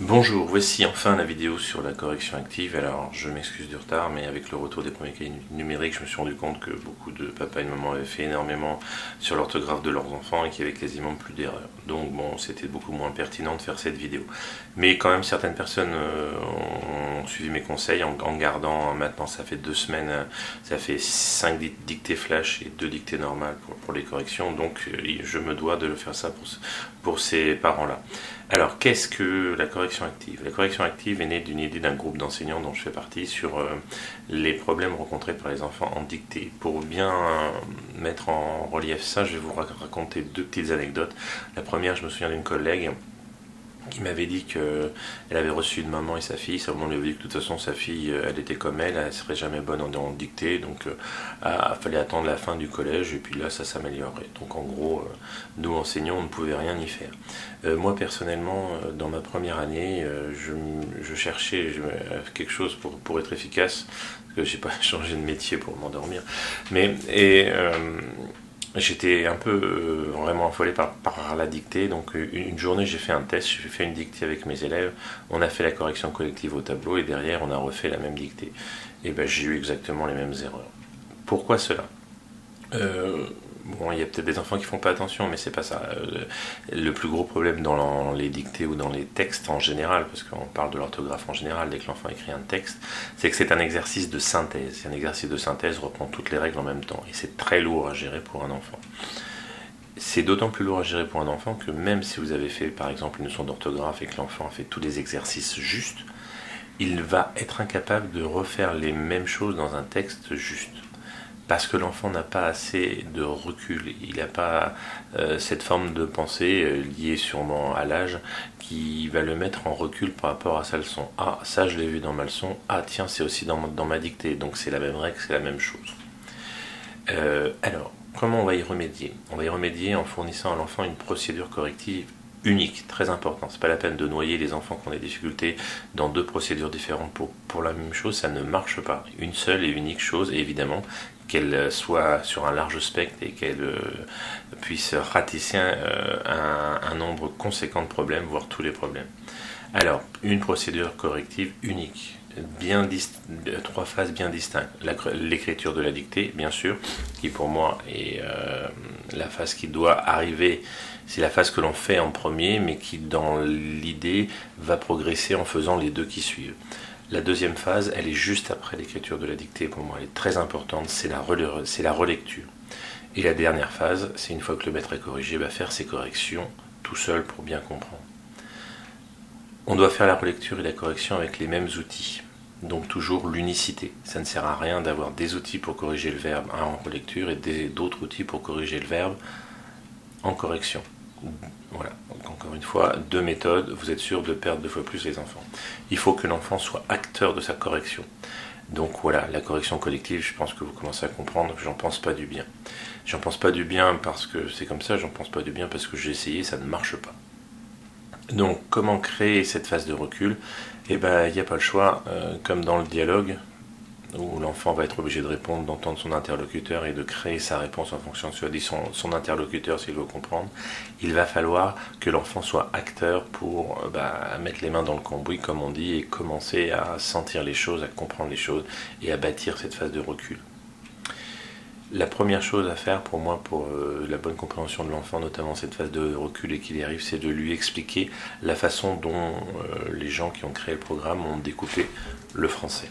Bonjour, voici enfin la vidéo sur la correction active. Alors, je m'excuse du retard, mais avec le retour des premiers cahiers numériques, je me suis rendu compte que beaucoup de papas et de mamans avaient fait énormément sur l'orthographe de leurs enfants et qu'il y avait quasiment plus d'erreurs. Donc bon, c'était beaucoup moins pertinent de faire cette vidéo. Mais quand même, certaines personnes ont suivi mes conseils en gardant, maintenant ça fait 2 semaines, ça fait 5 dictées flash et 2 dictées normales pour les corrections. Donc je me dois de le faire ça pour ces parents-là. Alors, qu'est-ce que la correction active? La correction active est née d'une idée d'un groupe d'enseignants dont je fais partie sur les problèmes rencontrés par les enfants en dictée. Pour bien mettre en relief ça, je vais vous raconter 2 petites anecdotes. La première, je me souviens d'une collègue qui m'avait dit qu'elle avait reçu de maman et sa fille. Sa maman lui avait dit que de toute façon sa fille, elle était comme elle serait jamais bonne en dictée, donc il fallait attendre la fin du collège et puis là ça s'améliorerait. Donc en gros, nous enseignants, on ne pouvait rien y faire. Moi personnellement, dans ma première année, je cherchais quelque chose pour être efficace, parce que j'ai pas changé de métier pour m'endormir, j'étais un peu vraiment affolé par la dictée, donc une journée j'ai fait un test, j'ai fait une dictée avec mes élèves, on a fait la correction collective au tableau et derrière on a refait la même dictée. Et ben j'ai eu exactement les mêmes erreurs. Pourquoi cela? Bon, il y a peut-être des enfants qui font pas attention, mais c'est pas ça. Le plus gros problème dans les dictées ou dans les textes en général, parce qu'on parle de l'orthographe en général, dès que l'enfant écrit un texte, c'est que c'est un exercice de synthèse. Et un exercice de synthèse reprend toutes les règles en même temps. Et c'est très lourd à gérer pour un enfant. C'est d'autant plus lourd à gérer pour un enfant que même si vous avez fait par exemple une leçon d'orthographe et que l'enfant a fait tous les exercices justes, il va être incapable de refaire les mêmes choses dans un texte juste. Parce que l'enfant n'a pas assez de recul, il n'a pas cette forme de pensée liée sûrement à l'âge qui va le mettre en recul par rapport à sa leçon. Ah, ça je l'ai vu dans ma leçon, ah tiens c'est aussi dans ma dictée, donc c'est la même règle, c'est la même chose. Alors, comment on va y remédier? On va y remédier en fournissant à l'enfant une procédure corrective unique, très important. C'est pas la peine de noyer les enfants qui ont des difficultés dans 2 procédures différentes pour la même chose, ça ne marche pas. Une seule et unique chose, et évidemment, qu'elle soit sur un large spectre et qu'elle puisse ratisser un nombre conséquent de problèmes, voire tous les problèmes. Alors, une procédure corrective unique, 3 phases bien distinctes. L'écriture de la dictée, bien sûr, qui pour moi est la phase qui doit arriver. C'est la phase que l'on fait en premier, mais qui dans l'idée va progresser en faisant les 2 qui suivent. La deuxième phase, elle est juste après l'écriture de la dictée, pour moi elle est très importante, c'est la relecture. Et la dernière phase, c'est une fois que le maître est corrigé, va faire ses corrections tout seul pour bien comprendre. On doit faire la relecture et la correction avec les mêmes outils. Donc toujours l'unicité. Ça ne sert à rien d'avoir des outils pour corriger le verbe en relecture et d'autres outils pour corriger le verbe en correction. Voilà, donc encore une fois, 2 méthodes, vous êtes sûr de perdre 2 fois plus les enfants. Il faut que l'enfant soit acteur de sa correction. Donc voilà, la correction collective, je pense que vous commencez à comprendre que j'en pense pas du bien. J'en pense pas du bien parce que c'est comme ça, j'en pense pas du bien parce que j'ai essayé, ça ne marche pas. Donc comment créer cette phase de recul? Eh bien, il n'y a pas le choix, comme dans le dialogue, où l'enfant va être obligé de répondre, d'entendre son interlocuteur et de créer sa réponse en fonction de ce qu'a dit son interlocuteur s'il veut comprendre. Il va falloir que l'enfant soit acteur pour mettre les mains dans le cambouis, comme on dit, et commencer à sentir les choses, à comprendre les choses et à bâtir cette phase de recul. La première chose à faire pour moi, pour la bonne compréhension de l'enfant, notamment cette phase de recul et qu'il y arrive, c'est de lui expliquer la façon dont les gens qui ont créé le programme ont découpé le français.